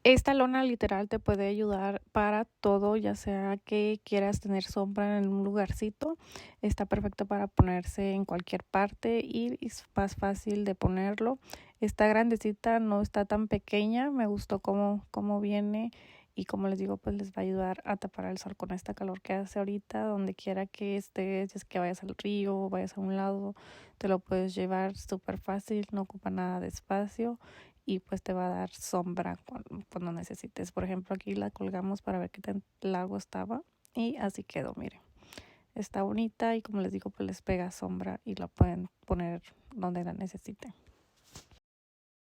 Esta lona literal te puede ayudar para todo, ya sea que quieras tener sombra en un lugarcito, está perfecto para ponerse en cualquier parte y es más fácil de ponerlo. Está grandecita, no está tan pequeña, me gustó cómo viene y como les digo, pues les va a ayudar a tapar el sol con esta calor que hace ahorita, donde quiera que estés, es que vayas al río, vayas a un lado, te lo puedes llevar súper fácil, no ocupa nada de espacio y pues te va a dar sombra cuando necesites. Por ejemplo, aquí la colgamos para ver qué tan largo estaba y así quedó, miren. Está bonita y como les digo, pues les pega sombra y la pueden poner donde la necesiten.